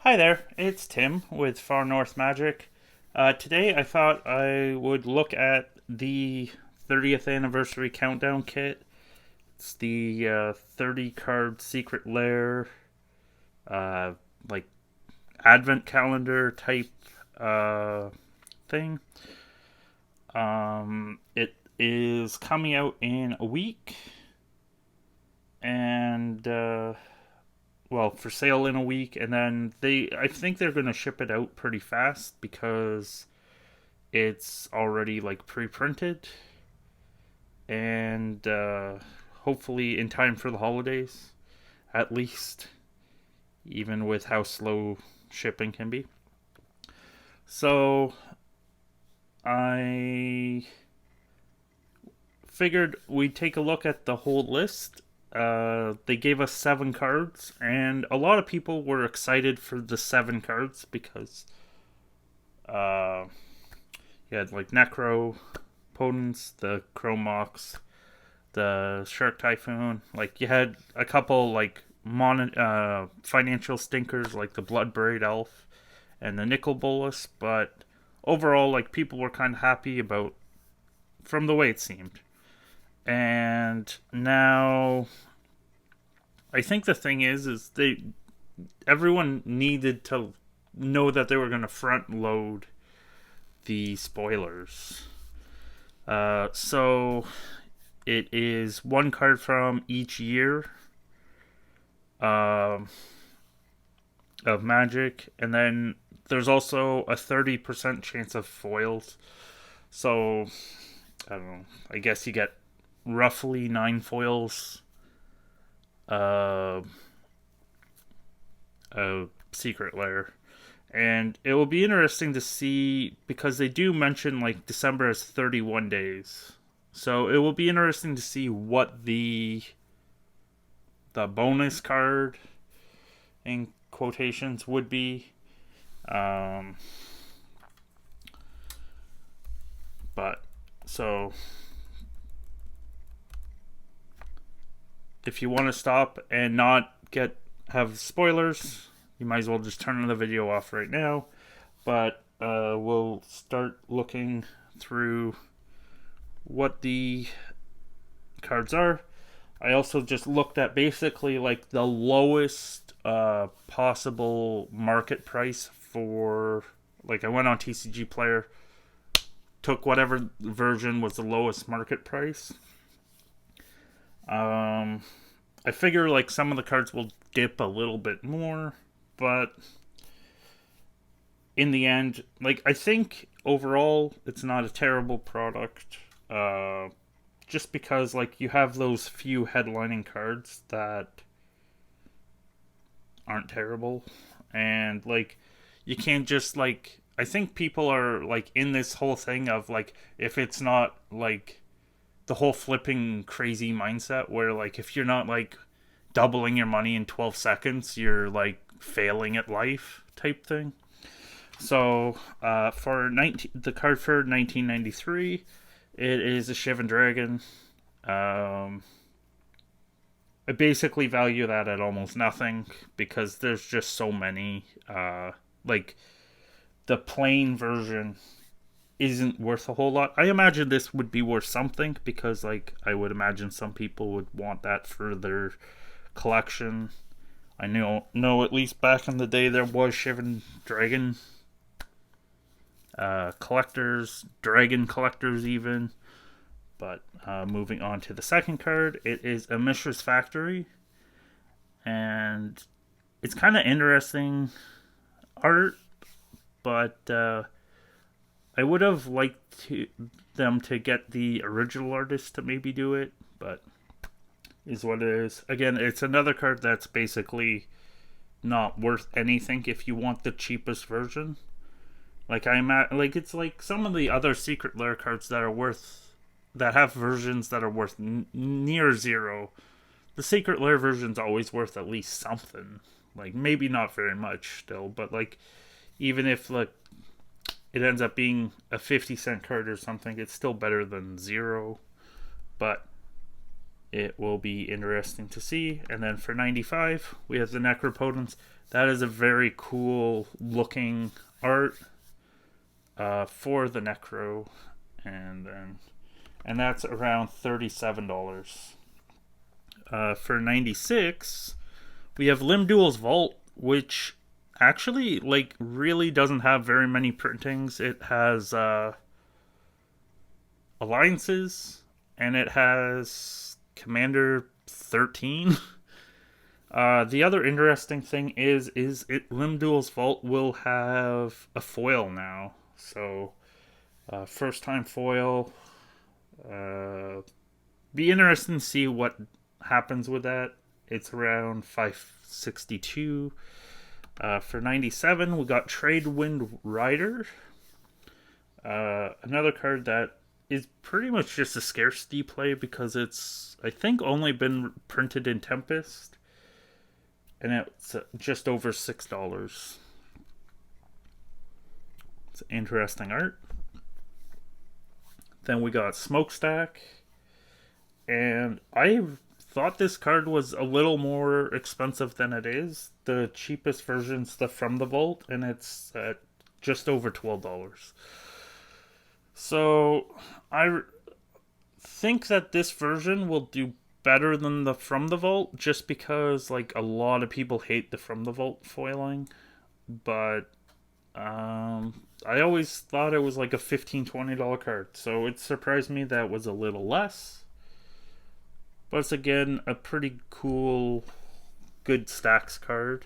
Hi there, it's Tim with Far North Magic. Today I thought I would look at the 30th anniversary countdown kit. It's the 30 card secret lair, uh, like advent calendar type thing. It is coming out in a week, and well, for sale in a week, and then I think they're going to ship it out pretty fast because it's already like pre-printed, and hopefully in time for the holidays, at least, even with how slow shipping can be. So I figured we'd take a look at the whole list. They gave us 7 cards, and a lot of people were excited for the 7 cards because uh, you had like Necro, Potence, the Chromox, the Shark Typhoon. Like you had a couple like financial stinkers like the Bloodbraid Elf and the Nicol Bolas, but overall, like people were kind of happy about from the way it seemed. And now, I think the thing is everyone needed to know that they were going to front load the spoilers. So it is 1 card from each year um, of Magic, and then there's also a 30% chance of foils. So I don't know. I guess you get roughly 9 foils. Uh, a secret lair. And it will be interesting to see because they do mention like December has 31 days. So it will be interesting to see what the bonus card in quotations would be. Um, but so if you want to stop and not get have spoilers, you might as well just turn the video off right now. But we'll start looking through what the cards are. I also just looked at basically like the lowest possible market price for, like I went on TCG Player, took whatever version was the lowest market price. Um, I figure like some of the cards will dip a little bit more, but in the end, like I think overall it's not a terrible product. Just because like you have those few headlining cards that aren't terrible, and like you can't just like I think people are like in this whole thing of like if it's not like the whole flipping crazy mindset where like if you're not like doubling your money in 12 seconds you're like failing at life type thing. So for the card for 1993, it is a Shivan Dragon. um, I basically value that at almost nothing because there's just so many. Like the plain version isn't worth a whole lot. I imagine this would be worth something because, like, I would imagine some people would want that for their collection. I know at least back in the day there was Shivan Dragon collectors, dragon collectors even. But moving on to the second card, it is a Mishra's Factory, and it's kind of interesting art, but I would have them to get the original artist to maybe do it, but is what it is. Again, it's another card that's basically not worth anything if you want the cheapest version. Like like it's like some of the other secret lair cards that have versions that are worth near zero. The secret lair version's always worth at least something. Like maybe not very much still, but like even if like it ends up being a 50-cent card or something, it's still better than zero. But it will be interesting to see. And then for 95, we have the Necropotence. That is a very cool looking art for the Necro, and that's around $37. For 96, we have Limb Duel's Vault, which actually like really doesn't have very many printings. It has alliances, and it has Commander 13. The other interesting thing is Limb Duel's Vault will have a foil now. So, first time foil. Be interesting to see what happens with that. It's around 562. For 97, we got Tradewind Rider. Another card that is pretty much just a scarcity play because it's, I think, only been printed in Tempest. And it's just over $6. It's interesting art. Then we got Smokestack. And I thought this card was a little more expensive than it is. The cheapest version's the From the Vault, and it's at just over $12. So I think that this version will do better than the From the Vault, just because like a lot of people hate the From the Vault foiling. But I always thought it was like a $15-$20 card, so it surprised me that it was a little less. But it's again a pretty cool, good stacks card.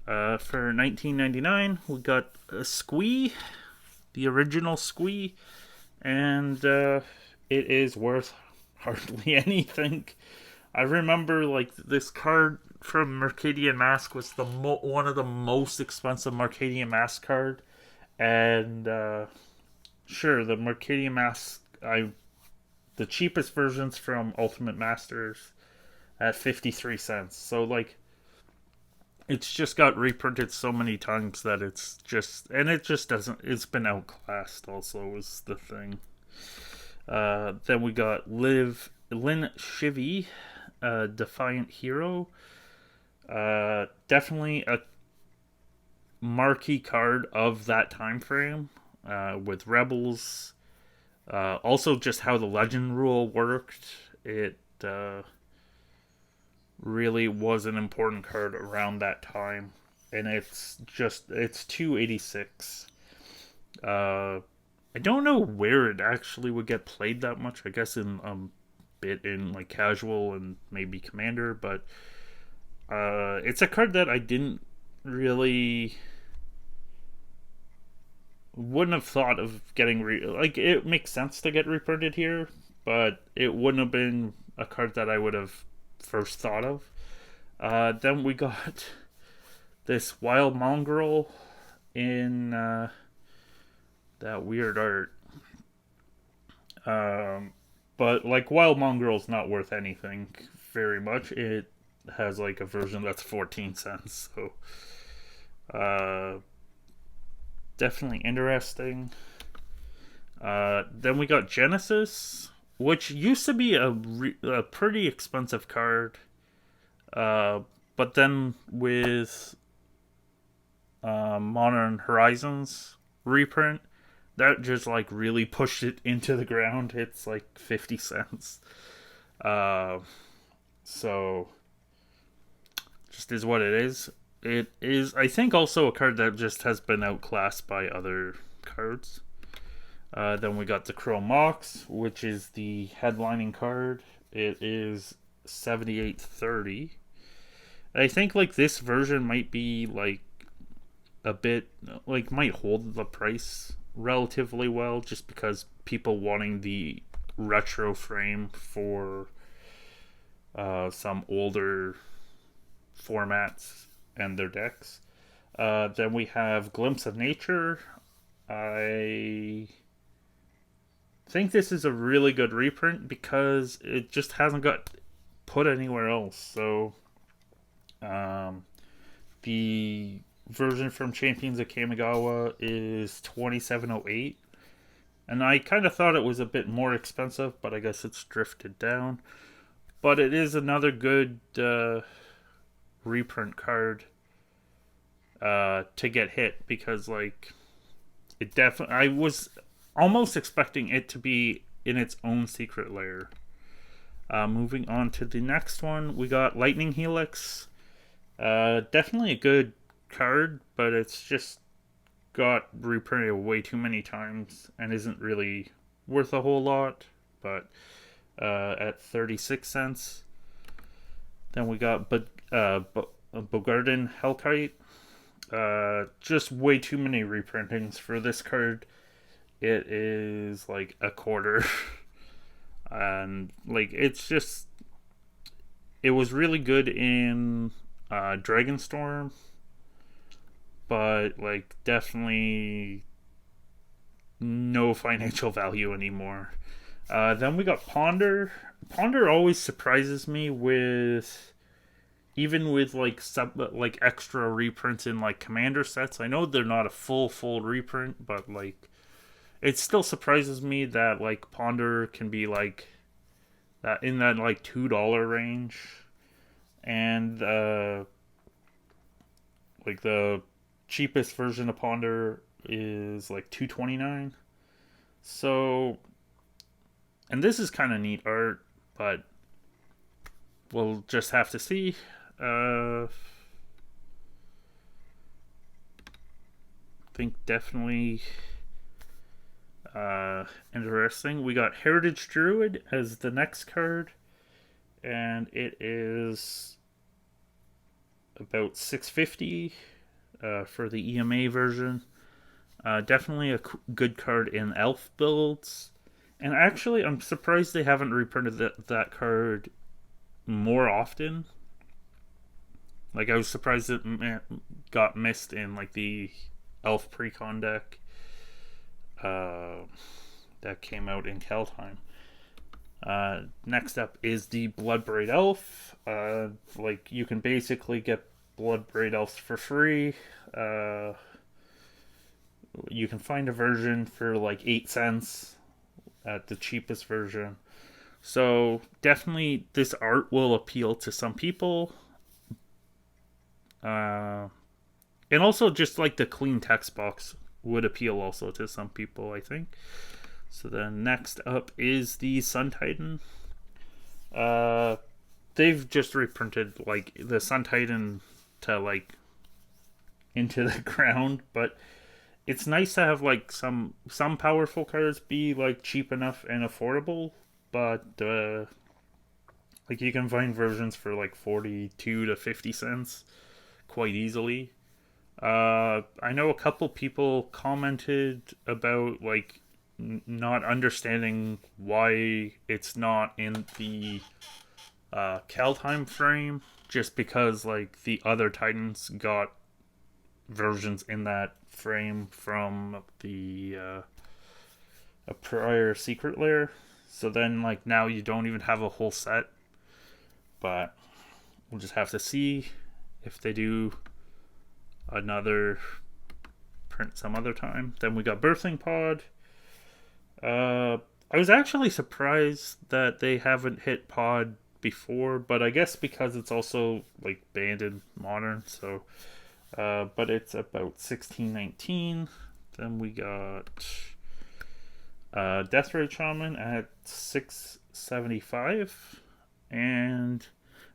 For 1999, we got a Squee, the original Squee, and it is worth hardly anything. I remember like this card from Mercadian Mask was the one of the most expensive Mercadian Mask card, and sure, the Mercadian Mask, the cheapest versions from Ultimate Masters at 53 cents. So like, it's just got reprinted so many times that it's just, and it just doesn't, it's been outclassed also is the thing. Then we got Lynn Shivy, Defiant Hero. Definitely a marquee card of that time frame, with Rebels. Also, just how the legend rule worked. It really was an important card around that time, and it's 286. I don't know where it actually would get played that much. I guess in bit in like casual and maybe Commander, but it's a card that I didn't really wouldn't have thought of getting like it makes sense to get reprinted here, but it wouldn't have been a card that I would have first thought of. Then we got this Wild Mongrel in that weird art. But like Wild Mongrel's not worth anything very much. It has like a version that's 14 cents. So definitely interesting. Then we got Genesis, which used to be a pretty expensive card. But then with Modern Horizons reprint, that just like really pushed it into the ground. It's like 50 cents. So just is what it is. It is, I think, also a card that just has been outclassed by other cards. Then we got the Chrome Mox, which is the headlining card. It is 78.30. I think like this version might be like a bit like might hold the price relatively well, just because people wanting the retro frame for some older formats and their decks. Then we have Glimpse of Nature. I think this is a really good reprint because it just hasn't got put anywhere else. So the version from Champions of Kamigawa is 2708, and I kind of thought it was a bit more expensive, but I guess it's drifted down. but it is another good reprint card to get hit because like it definitely. I was almost expecting it to be in its own secret lair. Moving on to the next one, we got Lightning Helix. Definitely a good card, but it's just got reprinted way too many times and isn't really worth a whole lot. But at 36 cents. Then we got Bogarden Hellkite. Just way too many reprintings for this card. It is like a quarter. And like it's just it was really good in Dragonstorm, but like definitely no financial value anymore. Then we got Ponder. Ponder always surprises me with even with like like extra reprints in like commander sets. I know they're not a full reprint, but like it still surprises me that like Ponder can be like that in that like $2 range, and like the cheapest version of Ponder is like 229. So, and this is kind of neat art, but we'll just have to see. I think definitely interesting. We got Heritage Druid as the next card, and it is about 650 for the EMA version. Definitely a good card in elf builds. And actually, I'm surprised they haven't reprinted that card more often. Like, I was surprised it got missed in like the elf precon deck that came out in Kaldheim. Next up is the Bloodbraid Elf. Like, you can basically get Bloodbraid Elves for free. You can find a version for like 8 cents at the cheapest version. So definitely this art will appeal to some people. And also just like the clean text box would appeal also to some people, I think. So then next up is the Sun Titan. They've just reprinted like the Sun Titan to like into the ground, but it's nice to have like some powerful cards be like cheap enough and affordable, but like you can find versions for like 42 to 50 cents quite easily. I know a couple people commented about like not understanding why it's not in the Kaldheim frame, just because like the other Titans got versions in that frame from the a prior secret lair. So then like now you don't even have a whole set. But we'll just have to see if they do another print some other time. Then we got Birthing Pod. I was actually surprised that they haven't hit Pod before, but I guess because it's also like banned in Modern, so but it's about 1619. Then we got Deathray Shaman at 675, and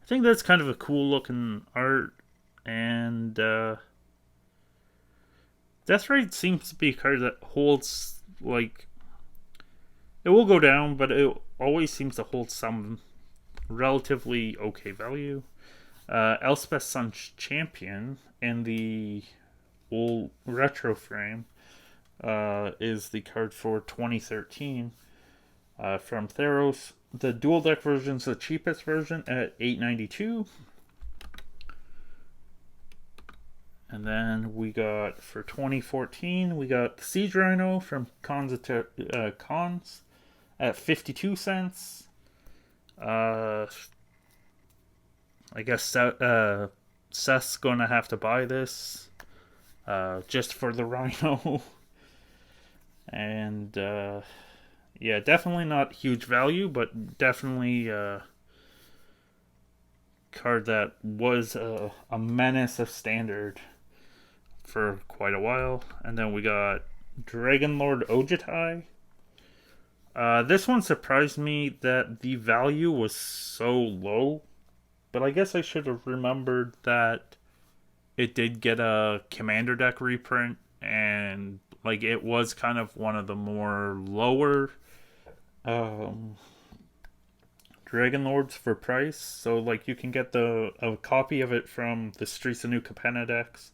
I think that's kind of a cool looking art. And Deathray seems to be a card that holds like it will go down, but it always seems to hold some relatively okay value. Elspeth Sun's Champion in the old retro frame is the card for 2013 from Theros. The dual deck version is the cheapest version at $8.92. And then we got for 2014, we got the Siege Rhino from Cons at 52 cents. I guess Seth's gonna have to buy this just for the Rhino. And yeah, definitely not huge value, but definitely card that was a menace of standard for quite a while. And then we got Dragon Lord Ojutai. This one surprised me that the value was so low, but I guess I should have remembered that it did get a Commander deck reprint, and like it was kind of one of the more lower um, Dragon Lords for price. So like you can get a copy of it from the Streets of New Capenna decks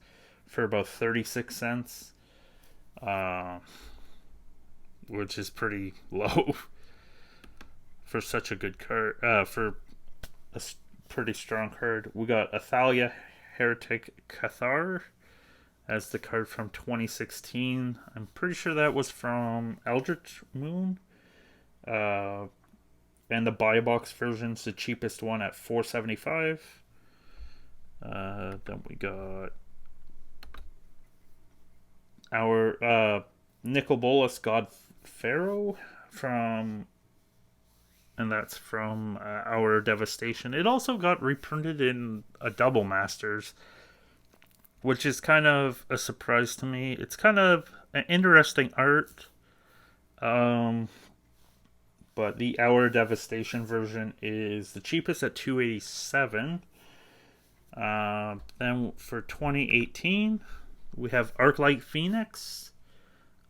for about 36 cents, uh, which is pretty low for such a good card. For a pretty strong card. We got Athalia Heretic Cathar as the card from 2016. I'm pretty sure that was from Eldritch Moon. And the buy box version's the cheapest one at $4.75. Then we got our Nicol Bolas God Pharaoh from, and that's from our Devastation. It also got reprinted in a Double Masters, which is kind of a surprise to me. It's kind of an interesting art. But the Our Devastation version is the cheapest at $287. Then for 2018, we have Arclight Phoenix.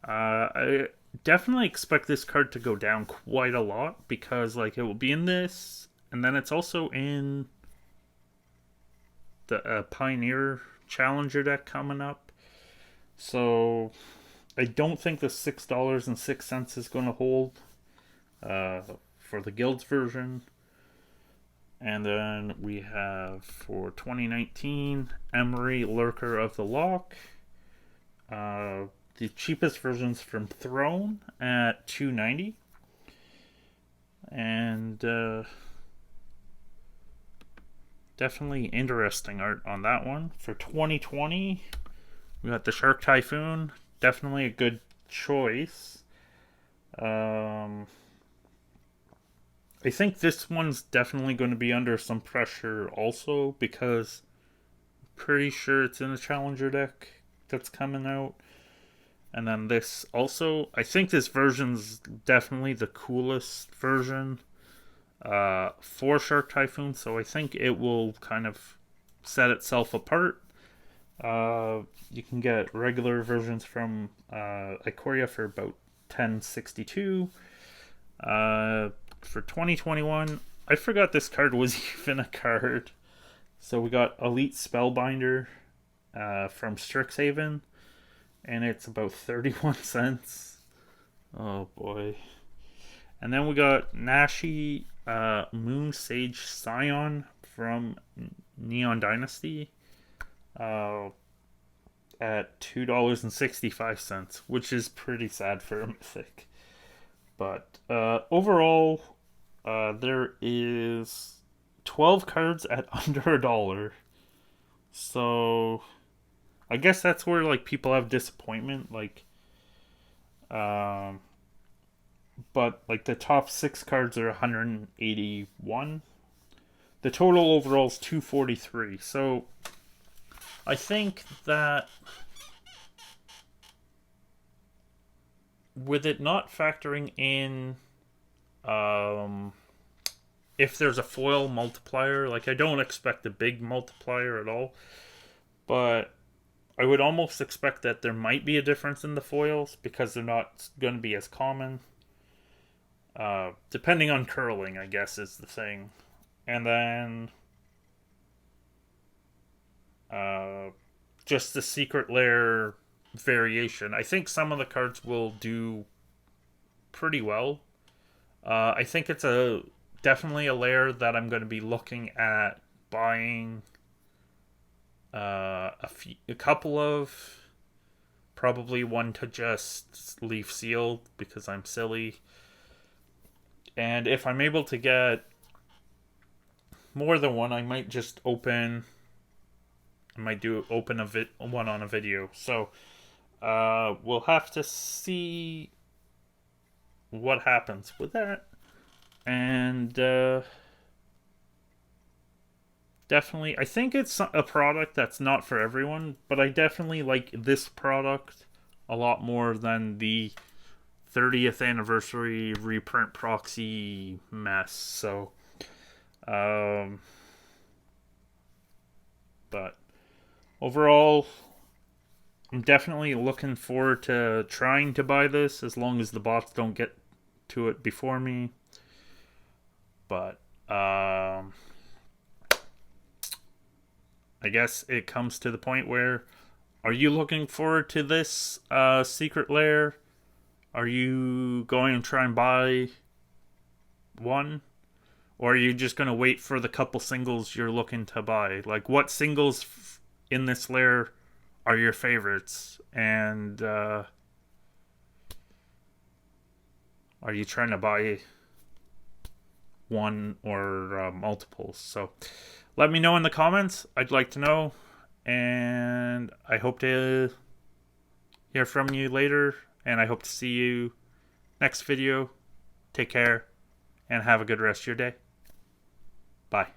I definitely expect this card to go down quite a lot because like it will be in this, and then it's also in the Pioneer Challenger deck coming up. So I don't think the $6.06 is going to hold for the Guilds version. And then we have for 2019 Emery Lurker of the Loch. The cheapest version's from Throne at $290. And definitely interesting art on that one. For 2020, we got the Shark Typhoon. Definitely a good choice. I think this one's definitely going to be under some pressure also because I'm pretty sure it's in a Challenger deck that's coming out. And then this also, I think this version's definitely the coolest version for Shark Typhoon, so I think it will kind of set itself apart. You can get regular versions from Ikoria for about $10.62. For 2021, I forgot this card was even a card. So we got Elite Spellbinder from Strixhaven, and it's about 31 cents. Oh boy. And then we got Nashi Moon Sage Scion from Neon Dynasty at $2.65, which is pretty sad for a mythic. But overall, there is 12 cards at under $1. So I guess that's where like people have disappointment. Like, but like the top 6 cards are 181. The total overall is 243. So I think that with it not factoring in if there's a foil multiplier, like I don't expect a big multiplier at all, but I would almost expect that there might be a difference in the foils because they're not going to be as common. Depending on curling, I guess, is the thing. And then just the Secret Lair variation. I think some of the cards will do pretty well. I think it's definitely a lair that I'm going to be looking at buying a couple of. Probably one to just leave sealed because I'm silly. And if I'm able to get more than one, I might just open. I might open one on a video. So we'll have to see what happens with that. And definitely. I think it's a product that's not for everyone, but I definitely like this product a lot more than the 30th anniversary reprint proxy mess. So, um, but overall, I'm definitely looking forward to trying to buy this as long as the bots don't get to it before me. But I guess it comes to the point where, are you looking forward to this secret lair? Are you going to try and buy one? Or are you just going to wait for the couple singles you're looking to buy? Like, what singles in this lair are your favorites? And are you trying to buy one or multiples? So let me know in the comments. I'd like to know. And I hope to hear from you later. And I hope to see you next video. Take care and have a good rest of your day. Bye.